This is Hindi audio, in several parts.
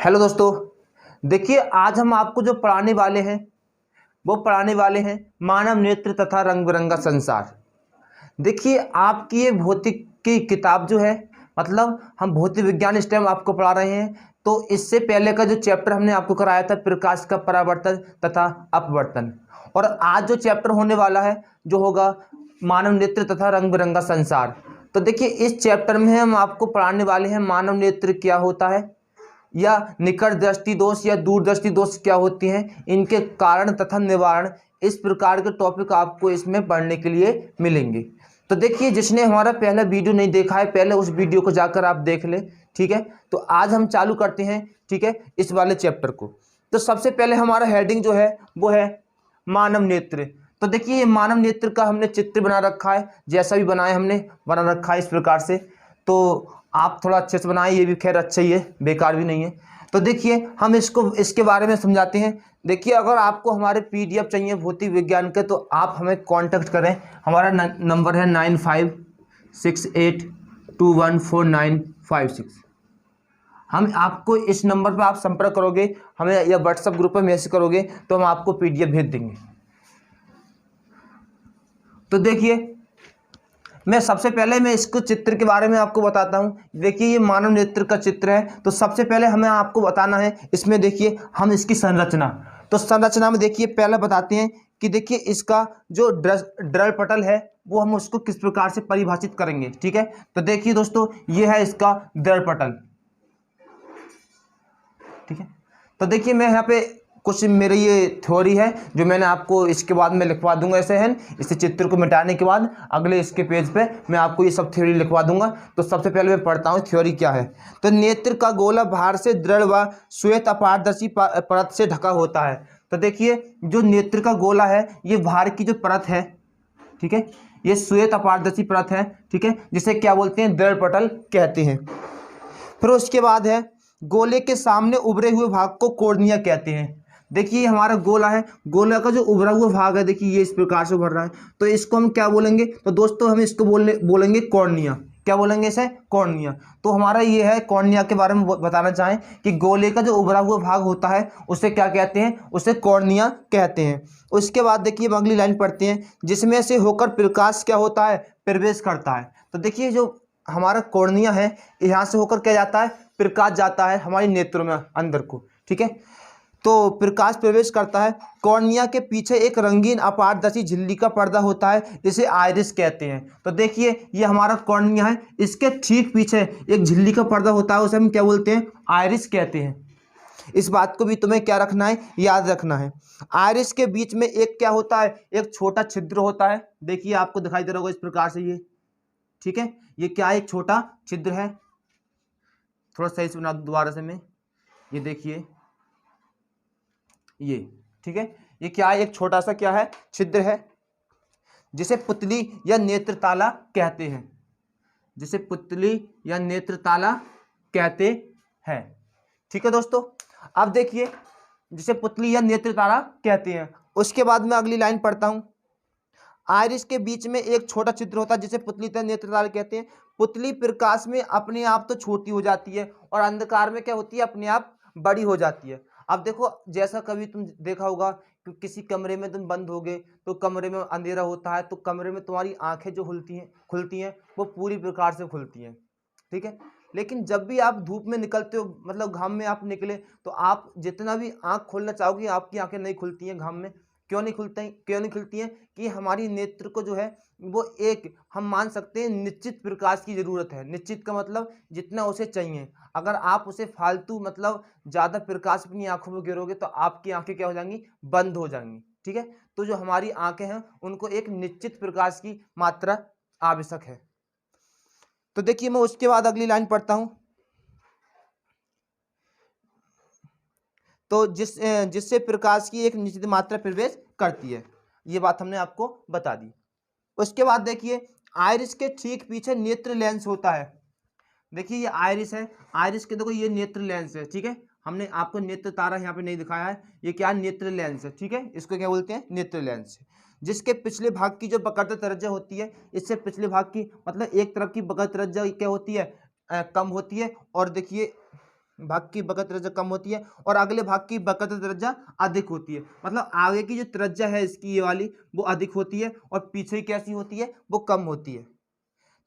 हेलो दोस्तों, देखिए आज हम आपको जो पढ़ाने वाले हैं वो पढ़ाने वाले हैं मानव नेत्र तथा रंग बिरंगा संसार। देखिए आपकी ये भौतिक की किताब जो है, मतलब हम भौतिक विज्ञान इस टाइम आपको पढ़ा रहे हैं। तो इससे पहले का जो चैप्टर हमने आपको कराया था प्रकाश का परावर्तन तथा अपवर्तन, और आज जो चैप्टर होने वाला है जो होगा मानव नेत्र तथा रंग बिरंगा संसार। तो देखिए इस चैप्टर में हम आपको पढ़ाने वाले हैं मानव नेत्र क्या होता है, या निकट दृष्टि दोष या दूरदृष्टि दोष क्या होती हैं, इनके कारण तथा निवारण। इस प्रकार के टॉपिक आपको इसमें पढ़ने के लिए मिलेंगे। तो देखिए जिसने हमारा पहला वीडियो नहीं देखा है, पहले उस वीडियो को जाकर आप देख ले, ठीक है। तो आज हम चालू करते हैं, ठीक है, इस वाले चैप्टर को। तो सबसे पहले हमारा हेडिंग जो है वो है मानव नेत्र। तो देखिए ये मानव नेत्र का हमने चित्र बना रखा है, जैसा भी बनाया हमने बना रखा है इस प्रकार से। तो आप थोड़ा अच्छे से बनाएं, ये भी खैर अच्छा ही है, बेकार भी नहीं है। तो देखिए हम इसके बारे में समझाते हैं। देखिए अगर आपको हमारे पीडीएफ चाहिए भौतिक विज्ञान के तो आप हमें कांटेक्ट करें। हमारा नंबर है 9568214956। हम आपको इस नंबर पर आप संपर्क करोगे हमें, या व्हाट्सएप ग्रुप पर मैसेज करोगे तो हम आपको पीडीएफ भेज देंगे। तो देखिए मैं सबसे पहले इसको चित्र के बारे में आपको बताता हूँ। देखिए ये मानव नेत्र का चित्र है। तो सबसे पहले हमें आपको बताना है इसमें, देखिए हम इसकी संरचना। तो संरचना में देखिए पहले बताते हैं कि देखिए इसका जो ड्रल पटल है वो हम उसको किस प्रकार से परिभाषित करेंगे, ठीक है। तो देखिए दोस्तों ये है इसका ड्रल पटल, ठीक है। तो देखिए मैं यहाँ पे कुछ मेरी ये थ्योरी है जो मैंने आपको इसके बाद में लिखवा दूंगा ऐसे है। इस चित्र को मिटाने के बाद अगले इसके पेज पे मैं आपको ये सब थ्योरी लिखवा दूंगा। तो सबसे पहले मैं पढ़ता हूँ थ्योरी क्या है। तो नेत्र का गोला बाहर से दृढ़ व श्वेत अपारदर्शी परत से ढका होता है। तो देखिए जो नेत्र का गोला है ये बाहर की जो परत है, ठीक है, ये श्वेत अपारदर्शी परत है, ठीक है, जिसे क्या बोलते हैं, दृढ़ पटल कहते हैं। फिर उसके बाद है गोले के सामने उभरे हुए भाग को कॉर्निया कहते हैं। देखिए हमारा गोला है, गोला का जो उभरा हुआ भाग है देखिए ये इस प्रकार से उभर रहा है, तो इसको हम क्या बोलेंगे, तो दोस्तों हम इसको बोलेंगे कॉर्निया। क्या बोलेंगे इसे, कॉर्निया। तो हमारा ये है कॉर्निया के बारे में बताना चाहें कि गोले का जो उभरा हुआ भाग होता है उसे क्या कहते हैं, उसे कॉर्निया कहते हैं। उसके बाद देखिए हम अगली लाइन पढ़ते हैं, जिसमें से होकर प्रकाश क्या होता है, प्रवेश करता है। तो देखिए जो हमारा कॉर्निया है यहाँ से होकर क्या जाता है, प्रकाश जाता है हमारी नेत्रों में अंदर को, ठीक है। तो प्रकाश प्रवेश करता है। कॉर्निया के पीछे एक रंगीन अपारदर्शी झिल्ली का पर्दा होता है जिसे आइरिस कहते हैं। तो देखिए ये हमारा कॉर्निया है, इसके ठीक पीछे एक झिल्ली का पर्दा होता है, उसे हम क्या बोलते हैं, आइरिस कहते हैं। इस बात को भी तुम्हें क्या रखना है, याद रखना है। आइरिस के बीच में एक क्या होता है, एक छोटा छिद्र होता है। देखिए आपको दिखाई दे रहा होगा इस प्रकार से ये, ठीक है, ये क्या एक छोटा छिद्र है। थोड़ा सही से बना दूं दोबारा से मैं, ये देखिए ये, ठीक है, ये क्या है, एक छोटा सा क्या है, छिद्र है, जिसे पुतली या नेत्र ताला कहते हैं, जिसे पुतली या नेत्र ताला कहते हैं, ठीक है दोस्तों। अब देखिए जिसे पुतली या नेत्र ताला कहते हैं, उसके बाद मैं अगली लाइन पढ़ता हूं। आइरिस के बीच में एक छोटा छिद्र होता है जिसे पुतली या नेत्र ताला कहते हैं। पुतली प्रकाश में अपने आप तो छोटी हो जाती है और अंधकार में क्या होती है, अपने आप बड़ी हो जाती है। अब देखो जैसा कभी तुम देखा होगा कि किसी कमरे में तुम बंद हो गए तो कमरे में अंधेरा होता है, तो कमरे में तुम्हारी आंखें जो खुलती हैं वो पूरी प्रकार से खुलती हैं, ठीक है। लेकिन जब भी आप धूप में निकलते हो, मतलब घाम में आप निकले, तो आप जितना भी आंख खोलना चाहोगे आपकी आंखें नहीं खुलती हैं घाम में। क्यों नहीं खुलती हैं कि हमारी नेत्र को जो है वो एक हम मान सकते हैं निश्चित प्रकाश की ज़रूरत है। निश्चित का मतलब जितना उसे चाहिए। अगर आप उसे फालतू मतलब ज़्यादा प्रकाश अपनी आंखों में गिरोगे तो आपकी आंखें क्या हो जाएंगी, बंद हो जाएंगी, ठीक है। तो जो हमारी आंखें हैं उनको एक निश्चित प्रकाश की मात्रा आवश्यक है। तो देखिए मैं उसके बाद अगली लाइन पढ़ता हूं। तो जिससे प्रकाश की एक निश्चित मात्रा प्रवेश करती है, ये बात हमने आपको बता दी। उसके बाद देखिए आइरिस के ठीक पीछे नेत्र लेंस होता है। देखिए ये आइरिस है, आइरिस के देखो ये नेत्र लेंस है, ठीक है। हमने आपको नेत्र तारा यहाँ पे नहीं दिखाया है, ये क्या नेत्र लेंस है, ठीक है। इसको क्या बोलते हैं, नेत्र लेंस। जिसके पिछले भाग की जो बक्रता त्रिज्या होती है, इससे पिछले भाग की मतलब एक तरफ की बक्रता त्रिज्या क्या होती है, कम होती है। और देखिए भाग की वक्र त्रिज्या कम होती है और अगले भाग की वक्र त्रिज्या अधिक होती है। मतलब आगे की जो त्रिज्या है इसकी, ये वाली, वो अधिक होती है और पीछे की कैसी होती है, वो कम होती है।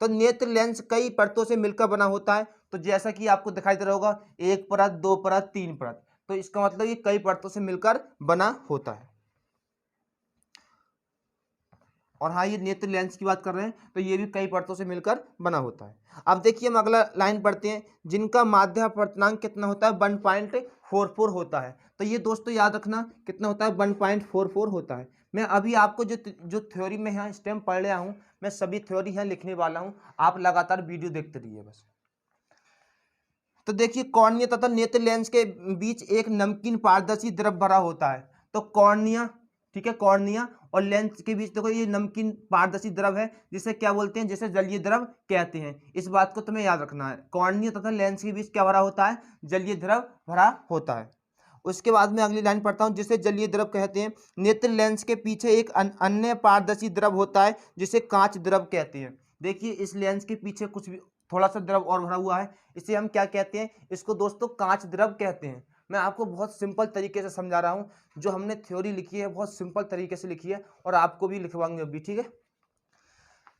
तो नेत्र लेंस कई परतों से मिलकर बना होता है। तो जैसा कि आपको दिखाई दे रहा होगा, एक परत, दो परत, तीन परत, तो इसका मतलब ये कई परतों से मिलकर बना होता है। और हाँ, ये नेत्र लेंस की बात कर रहे हैं तो ये भी कई परतों से मिलकर बना होता है। अब देखिए हम अगला लाइन पढ़ते हैं, जिनका माध्य अपवर्तनांक कितना होता है, 1.44 होता है। तो ये दोस्तों याद रखना कितना होता है, 1.44 होता है। मैं अभी आपको जो थ्योरी में यहाँ स्टेम पढ़ रहा हूँ, मैं सभी थ्योरी यहाँ लिखने वाला हूँ, आप लगातार वीडियो देखते रहिए बस। तो देखिए कॉर्निया तथा नेत्र लेंस के बीच एक नमकीन पारदर्शी द्रव भरा होता है। तो कॉर्निया, ठीक है, कॉर्निया और लेंस के बीच देखो ये नमकीन पारदर्शी द्रव है, जिसे क्या बोलते हैं, जिसे जलीय द्रव कहते हैं। इस बात को तुम्हें याद रखना है, कॉर्निया तथा लेंस के बीच क्या भरा होता है, जलीय द्रव भरा होता है। उसके बाद में अगली लाइन पढ़ता हूँ, जिसे जलीय द्रव कहते हैं। नेत्र लेंस के पीछे एक अन्य पारदर्शी द्रव होता है, जिसे कांच द्रव कहते हैं। देखिए इस लेंस के पीछे कुछ भी थोड़ा सा द्रव और भरा हुआ है, इसे हम क्या कहते हैं, इसको दोस्तों कांच द्रव कहते हैं। मैं आपको बहुत सिंपल तरीके से समझा रहा हूँ, जो हमने थ्योरी लिखी है बहुत सिंपल तरीके से लिखी है और आपको भी लिखवाएंगे अभी, ठीक है।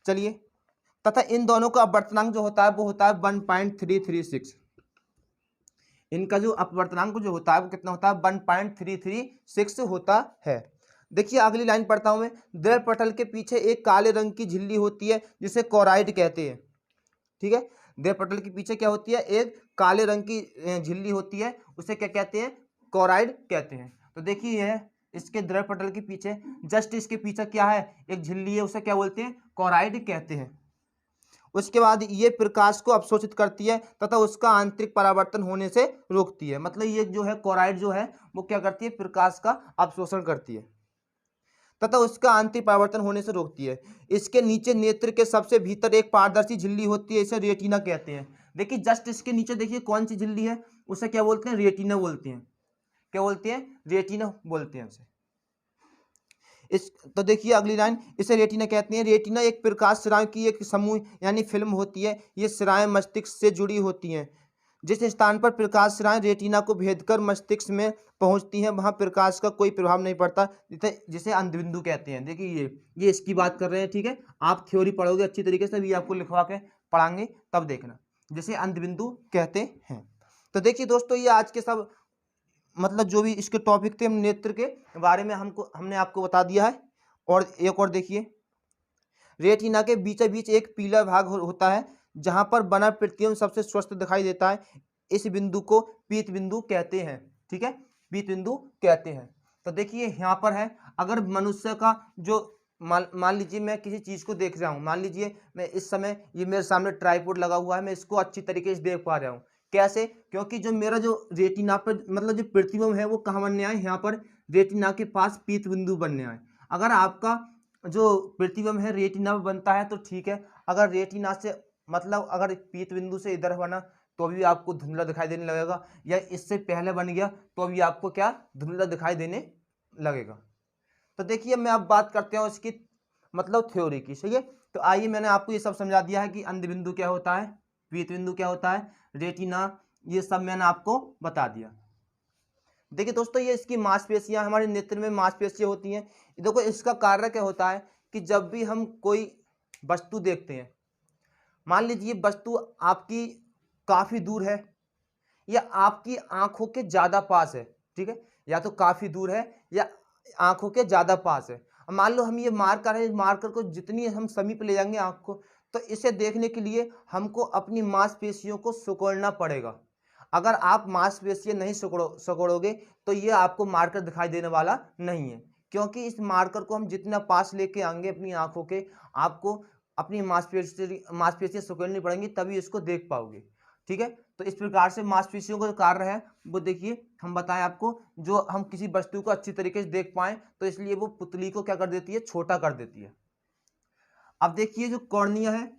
चलिए, तथा इन दोनों का अपवर्तनांक जो होता है वो होता है 1.336। इनका जो अपवर्तनांक जो होता है वो कितना होता है, 1.336 होता है। देखिए अगली लाइन पढ़ता हूं मैं, द्रव पटल के पीछे एक काले रंग की झिल्ली होती है, जिसे कोराइड कहते हैं। ठीक है, द्रव पटल के पीछे क्या होती है, एक काले रंग की झिल्ली होती है, उसे क्या कहते हैं, कोराइड कहते हैं। तो देखिए यह इसके द्रव पटल के पीछे, जस्ट इसके पीछे क्या है, एक झिल्ली है, उसे क्या बोलते हैं, कोराइड कहते हैं। उसके बाद ये प्रकाश को अवशोषित करती है तथा उसका आंतरिक परावर्तन होने से रोकती है। मतलब ये जो है कोराइड जो है वो क्या करती है, प्रकाश का अवशोषण करती है तथा उसका आंतरिक परावर्तन होने से रोकती है। इसके नीचे नेत्र के सबसे भीतर एक पारदर्शी झिल्ली होती है, इसे रेटिना कहते हैं। देखिए जस्ट इसके नीचे देखिए कौन सी झिल्ली है, उसे क्या बोलते हैं, रेटिना बोलते हैं। क्या बोलते हैं, रेटिना बोलते हैं उसे। तो देखिए अगली लाइन, इसे रेटिना कहते हैं। रेटिना एक प्रकाश स्राव की एक समूह यानी फिल्म होती है। ये स्राएं मस्तिष्क से जुड़ी होती हैं। जिस स्थान पर प्रकाश स्राएं रेटिना को भेदकर मस्तिष्क में पहुंचती हैं, वहां प्रकाश का कोई प्रभाव नहीं पड़ता, जिसे अंधबिंदु कहते हैं। देखिए ये इसकी बात कर रहे हैं, ठीक है। आप थ्योरी पढ़ोगे अच्छी तरीके से, भी आपको लिखवा के पढ़ाएंगे तब देखना, जिसे अंधबिंदु कहते हैं। तो देखिए दोस्तों, ये आज के सब मतलब जो भी इसके टॉपिक थे, हम नेत्र के बारे में हमने आपको बता दिया है। और एक और देखिए, रेटिना के बीचों बीच एक पीला भाग होता है, जहां पर बना प्रतिबिंब सबसे स्वस्थ दिखाई देता है। इस बिंदु को पीत बिंदु कहते हैं। ठीक है, पीत बिंदु कहते हैं। तो देखिए यहाँ पर है, अगर मनुष्य का जो मान लीजिए मैं किसी चीज़ को देख रहा हूँ, मान लीजिए मैं इस समय ये मेरे सामने ट्राइपॉड लगा हुआ है, मैं इसको अच्छी तरीके से देख पा रहा हूँ। कैसे, क्योंकि जो मेरा जो रेटिना पर मतलब जो प्रतिबिंब है वो कहाँ बनने आए, यहाँ पर रेटिना के पास पीत बिंदु बनने आए। अगर आपका जो प्रतिबिंब है रेटिना में बनता है तो ठीक है, अगर रेटिना से मतलब अगर पीत बिंदु से इधर बना तो भी आपको धुंधला दिखाई देने लगेगा, या इससे पहले बन गया तो भी आपको क्या, धुंधला दिखाई देने लगेगा। तो देखिए मैं अब बात करते हैं इसकी मतलब थ्योरी की, सही है। तो आइए, मैंने आपको ये सब समझा दिया है कि अंधबिंदु क्या होता है, पीत बिंदु क्या होता है, रेटिना, ये सब मैंने आपको बता दिया। देखिए दोस्तों, ये इसकी मांसपेशियां, हमारे नेत्र में मांसपेशियां होती हैं। देखो इसका कार्य क्या होता है कि जब भी हम कोई वस्तु देखते हैं, मान लीजिए वस्तु आपकी काफ़ी दूर है या आपकी आंखों के ज़्यादा पास है, ठीक है, या तो काफ़ी दूर है या आंखों के ज़्यादा पास है। मान लो हम ये मार्कर है, मार्कर को जितनी हम समीप ले जाएंगे आंख को, तो इसे देखने के लिए हमको अपनी मांसपेशियों को सिकुड़ना पड़ेगा। अगर आप मांसपेशियां नहीं सिकुड़ोगे तो ये आपको मार्कर दिखाई देने वाला नहीं है, क्योंकि इस मार्कर को हम जितना पास लेके आएंगे अपनी आंखों के, आपको अपनी मांसपेशियां सिकुड़नी पड़ेंगी, तभी इसको देख पाओगे। ठीक है, तो इस प्रकार से मांसपेशियों का जो कार्य है वो देखिए हम बताएं आपको, जो हम किसी वस्तु को अच्छी तरीके से देख पाएं तो इसलिए वो पुतली को क्या कर देती है, छोटा कर देती है। अब देखिए जो कॉर्निया है,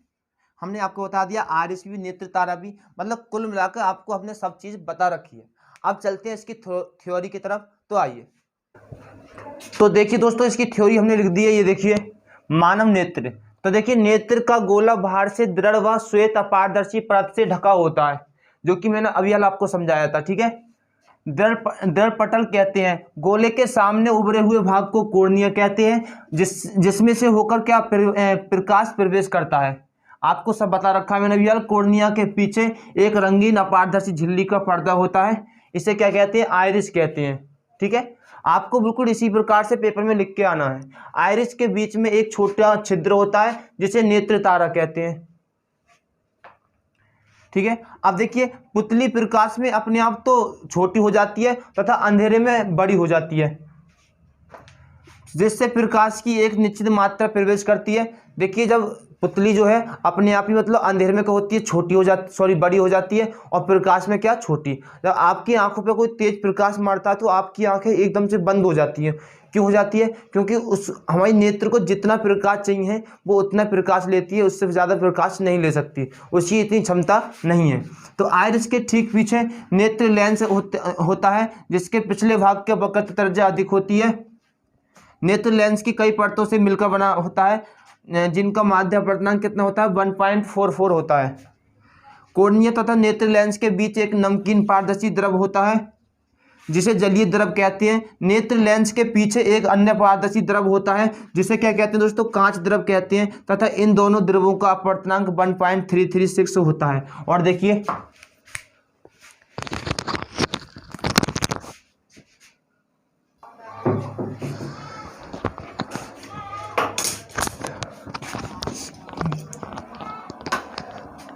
हमने आपको बता दिया, आरिस भी, नेत्र तारा भी, मतलब कुल मिलाकर आपको हमने सब चीज बता रखी है। अब चलते हैं इसकी थ्योरी की तरफ। तो आइए, तो देखिए दोस्तों इसकी थ्योरी हमने लिख दी है, ये देखिए मानव नेत्र। तो देखिए नेत्र का गोला बाहर से दृढ़ व श्वेत अपारदर्शी परत से ढका होता है। जो कि मैंने अभी हाल आपको समझाया था, ठीक है। दर्पटल कहते हैं गोले के सामने उभरे हुए भाग को कोर्निया कहते हैं, जिसमें से होकर क्या प्रकाश प्रवेश करता है। आपको सब बता रखा है मैंने अभी हाल। कोर्निया के पीछे एक रंगीन अपारदर्शी झिल्ली का पर्दा होता है, इसे क्या कहते हैं, आइरिस कहते हैं, ठीक है। आपको बिल्कुल इसी प्रकार से पेपर में लिख के आना है। आइरिस के बीच में एक छोटा छिद्र होता है जिसे नेत्र तारा कहते हैं, ठीक है। अब देखिए पुतली प्रकाश में अपने आप तो छोटी हो जाती है तथा अंधेरे में बड़ी हो जाती है, जिससे प्रकाश की एक निश्चित मात्रा प्रवेश करती है। देखिए जब पुतली जो है अपने आप ही मतलब अंधेरे में क्या होती है, छोटी हो जाती, सॉरी बड़ी हो जाती है, और प्रकाश में क्या, छोटी। जब आपकी आंखों पे कोई तेज प्रकाश मारता है तो आपकी आंखें एकदम से बंद हो जाती हैं। क्यों हो जाती है? क्योंकि उस हमारी नेत्र को जितना प्रकाश चाहिए वो उतना प्रकाश लेती है, उससे ज़्यादा प्रकाश नहीं ले सकती, उसकी इतनी क्षमता नहीं है। तो आइरिस के ठीक पीछे नेत्र लेंस होता है, जिसके पिछले भाग के वक्रता त्रिज्या अधिक होती है। नेत्र लेंस की कई परतों से मिलकर बना होता है, जिनका माध्य अपवर्तनांक कितना होता है, 1.44 होता है। कोर्निया तथा नेत्र लेंस के बीच एक नमकीन पारदर्शी द्रव होता है, जिसे जलीय द्रव कहते हैं। नेत्र लेंस के पीछे एक अन्य पारदर्शी द्रव होता है, जिसे क्या कहते हैं दोस्तों, कांच द्रव कहते हैं, तथा इन दोनों द्रवों का अपवर्तनांक 1.336 होता है। और देखिए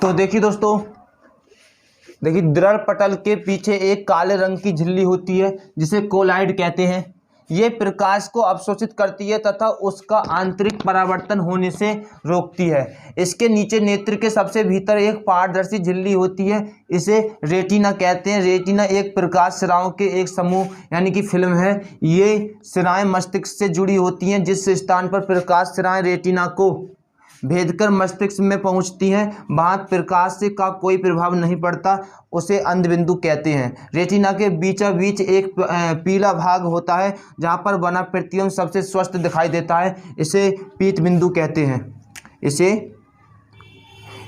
तो देखिए दोस्तों, देखिए दर्पटल के पीछे एक काले रंग की झिल्ली होती है जिसे कोलाइड कहते हैं। ये प्रकाश को अवशोषित करती है तथा उसका आंतरिक परावर्तन होने से रोकती है। इसके नीचे नेत्र के सबसे भीतर एक पारदर्शी झिल्ली होती है, इसे रेटिना कहते हैं। रेटिना एक प्रकाश सिराओं के एक समूह यानी कि फिल्म है। ये सिराएं मस्तिष्क से जुड़ी होती हैं। जिस स्थान पर प्रकाश सिराएं रेटिना को भेदकर मस्तिष्क में पहुंचती हैं, वहां प्रकाश से का कोई प्रभाव नहीं पड़ता, उसे अंध बिंदु कहते हैं। रेटिना के बीचा बीच एक पीला भाग होता है जहां पर बना प्रतिबिंब सबसे स्पष्ट दिखाई देता है, इसे पीत बिंदु कहते हैं।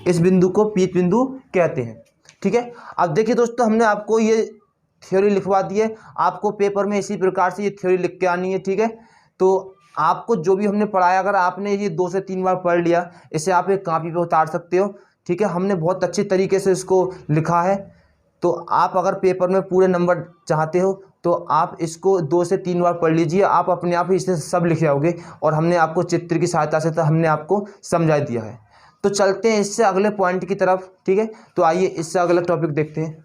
इस बिंदु को पीत बिंदु कहते हैं, ठीक है। अब देखिए दोस्तों, हमने आपको ये थ्योरी लिखवा दी है, आपको पेपर में इसी प्रकार से ये थ्योरी लिख के आनी है, ठीक है। तो आपको जो भी हमने पढ़ाया, अगर आपने ये 2 से 3 बार पढ़ लिया, इसे आप एक कॉपी पे उतार सकते हो, ठीक है। हमने बहुत अच्छे तरीके से इसको लिखा है। तो आप अगर पेपर में पूरे नंबर चाहते हो तो आप इसको 2 से 3 बार पढ़ लीजिए, आप अपने आप ही इसे सब लिख आओगे। और हमने आपको चित्र की सहायता से तो हमने आपको समझा दिया है। तो चलते हैं इससे अगले पॉइंट की तरफ, ठीक है। तो आइए इससे अगला टॉपिक देखते हैं।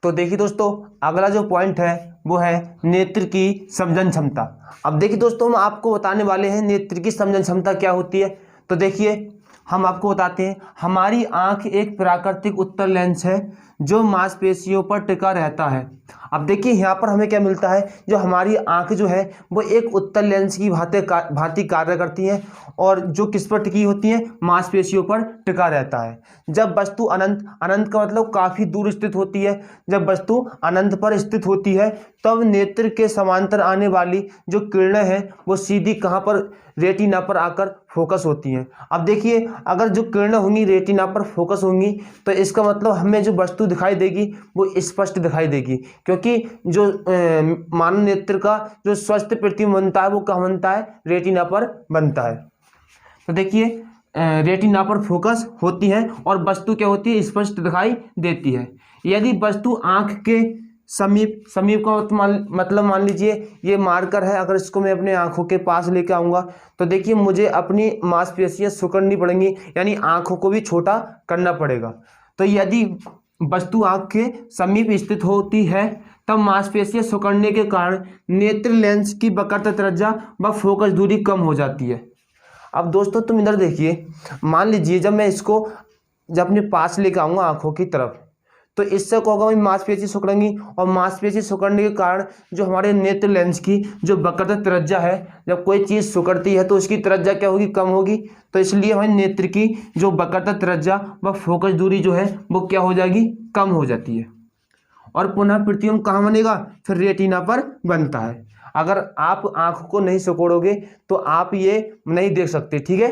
तो देखिए दोस्तों, अगला जो पॉइंट है वो है नेत्र की समझन क्षमता। अब देखिए दोस्तों, हम आपको बताने वाले हैं नेत्र की समझन क्षमता क्या होती है। तो देखिए हम आपको बताते हैं, हमारी आंख एक प्राकृतिक उत्तल लेंस है जो मांसपेशियों पर टिका रहता है। अब देखिए यहाँ पर हमें क्या मिलता है, जो हमारी आंख जो है वो एक उत्तल लेंस की भांति कार्य करती है, और जो किस पर टिकी होती है, मांसपेशियों पर टिका रहता है। जब वस्तु अनंत, अनंत का मतलब काफ़ी दूर स्थित होती है, जब वस्तु अनंत पर स्थित होती है तब नेत्र के समांतर आने वाली जो किरणें हैं वो सीधी कहाँ पर, रेटिना पर आकर फोकस होती हैं। अब देखिए अगर जो किरणें होंगी रेटिना पर फोकस होंगी तो इसका मतलब हमें जो वस्तु दिखाई देगी वो स्पष्ट दिखाई देगी, क्योंकि जो मानव नेत्र का जो स्वस्थ प्रतिबिंब बनता है वो कहाँ बनता है, रेटिना पर बनता है। तो देखिए रेटिना पर फोकस होती है और वस्तु क्या होती है, स्पष्ट दिखाई देती है। यदि वस्तु आँख के समीप का मतलब मान लीजिए ये मार्कर है, अगर इसको मैं अपने आंखों के पास लेके आऊँगा तो देखिए मुझे अपनी मांसपेशियाँ सिकुड़नी पड़ेंगी, यानी आंखों को भी छोटा करना पड़ेगा। तो यदि वस्तु आंख के समीप स्थित होती है तब मांसपेशियाँ सिकुड़ने के कारण नेत्र लेंस की वक्रता त्रिज्या व फोकस दूरी कम हो जाती है। अब दोस्तों तुम इधर देखिए, मान लीजिए जब मैं इसको जब अपने पास लेके आऊँगा आंखों की तरफ, तो इससे क्या होगा, मांसपेशी सिकुड़ेंगी, और मांसपेशी सिकुड़ने के कारण जो हमारे नेत्र लेंस की जो वक्रता त्रिज्या है, जब कोई चीज़ सिकुड़ती है तो उसकी त्रिज्या क्या होगी, कम होगी। तो इसलिए हमारे नेत्र की जो वक्रता त्रिज्या व फोकस दूरी जो है वो क्या हो जाएगी, कम हो जाती है। और पुनः प्रतिबिंब कहाँ बनेगा, फिर रेटिना पर बनता है। अगर आप आँख को नहीं सिकोड़ोगे तो आप ये नहीं देख सकते, ठीक है।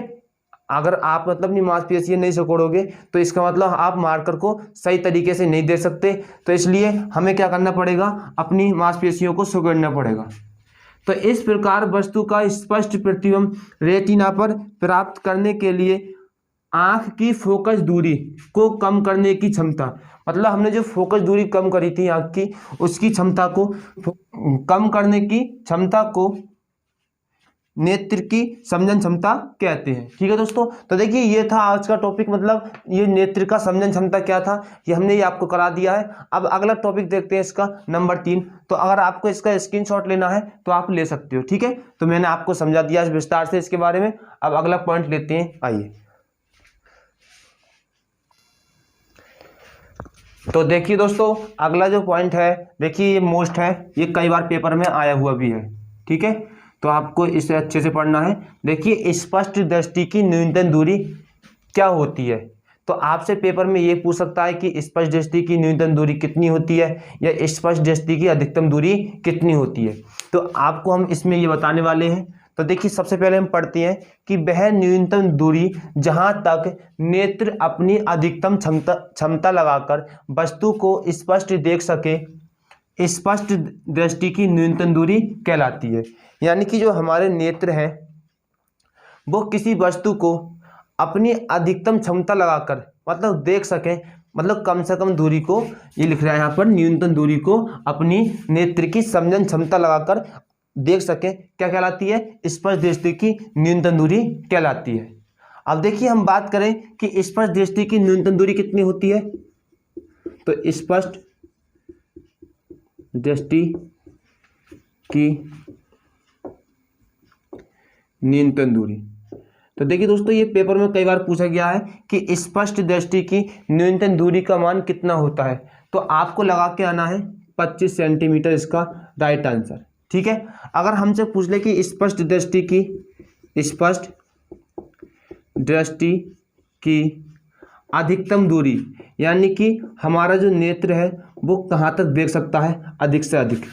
अगर आप मतलब अपनी मांसपेशियां नहीं सिकोड़ोगे तो इसका मतलब आप मार्कर को सही तरीके से नहीं दे सकते। तो इसलिए हमें क्या करना पड़ेगा, अपनी मांसपेशियों को सिकोड़ना पड़ेगा। तो इस प्रकार वस्तु का स्पष्ट प्रतिबिंब रेटिना पर प्राप्त करने के लिए आँख की फोकस दूरी को कम करने की क्षमता, मतलब हमने जो फोकस दूरी कम करी थी आँख की, उसकी क्षमता को कम करने की क्षमता को नेत्र की समझन क्षमता कहते हैं। ठीक है दोस्तों, तो देखिए ये था आज का टॉपिक, मतलब ये नेत्र का समझन क्षमता क्या था ये हमने ये आपको करा दिया है। अब अगला टॉपिक देखते हैं इसका नंबर 3। तो अगर आपको इसका स्क्रीनशॉट लेना है तो आप ले सकते हो। ठीक है, तो मैंने आपको समझा दिया विस्तार से इसके बारे में। अब अगला पॉइंट लेते हैं, आइए। तो देखिए दोस्तों अगला जो पॉइंट है, देखिए ये मोस्ट है, ये कई बार पेपर में आया हुआ भी है। ठीक है, तो आपको इसे अच्छे से पढ़ना है। देखिए स्पष्ट दृष्टि की न्यूनतम दूरी क्या होती है। तो आपसे पेपर में ये पूछ सकता है कि स्पष्ट दृष्टि की न्यूनतम दूरी कितनी होती है या स्पष्ट दृष्टि की अधिकतम दूरी कितनी होती है। तो आपको हम इसमें ये बताने वाले हैं। तो देखिए सबसे पहले हम पढ़ते हैं कि वह न्यूनतम दूरी जहां तक नेत्र अपनी अधिकतम क्षमता लगाकर वस्तु को स्पष्ट देख सके, स्पष्ट दृष्टि की न्यूनतम दूरी कहलाती है। यानी कि जो हमारे नेत्र हैं वो किसी वस्तु को अपनी अधिकतम क्षमता लगाकर मतलब देख सकें, मतलब कम से कम दूरी को, ये लिख रहा है यहाँ पर, न्यूनतम दूरी को अपनी नेत्र की समझन क्षमता लगाकर देख सकें, क्या कहलाती है, स्पष्ट दृष्टि की न्यूनतम दूरी कहलाती है। अब देखिए हम बात करें कि स्पष्ट दृष्टि की न्यूनतम दूरी कितनी होती है। तो स्पष्ट दृष्टि की न्यूनतम दूरी, तो देखिए दोस्तों ये पेपर में कई बार पूछा गया है कि स्पष्ट दृष्टि की न्यूनतम दूरी का मान कितना होता है। तो आपको लगा के आना है 25 सेंटीमीटर, इसका राइट आंसर। ठीक है, अगर हमसे पूछ ले कि स्पष्ट दृष्टि की अधिकतम दूरी, यानी कि हमारा जो नेत्र है वो कहाँ तक देख सकता है अधिक से अधिक,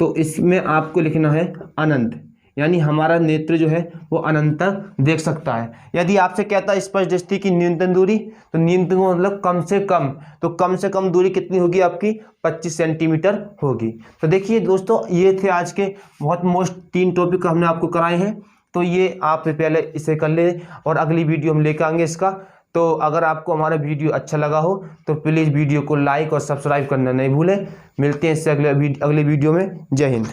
तो इसमें आपको लिखना है अनंत, यानी हमारा नेत्र जो है वो अनंत तक देख सकता है। यदि आपसे कहता है स्पष्ट दृष्टि की न्यूनतम दूरी, तो न्यूनतम मतलब कम से कम, तो कम से कम दूरी कितनी होगी आपकी, 25 सेंटीमीटर होगी। तो देखिए दोस्तों ये थे आज के बहुत मोस्ट 3 टॉपिक हमने आपको कराए हैं। तो ये आप पहले इसे कर ले और अगली वीडियो हम लेकर आएंगे इसका। तो अगर आपको हमारा वीडियो अच्छा लगा हो तो प्लीज़ वीडियो को लाइक और सब्सक्राइब करना नहीं भूलें। मिलते हैं इससे अगले वीडियो में। जय हिंद।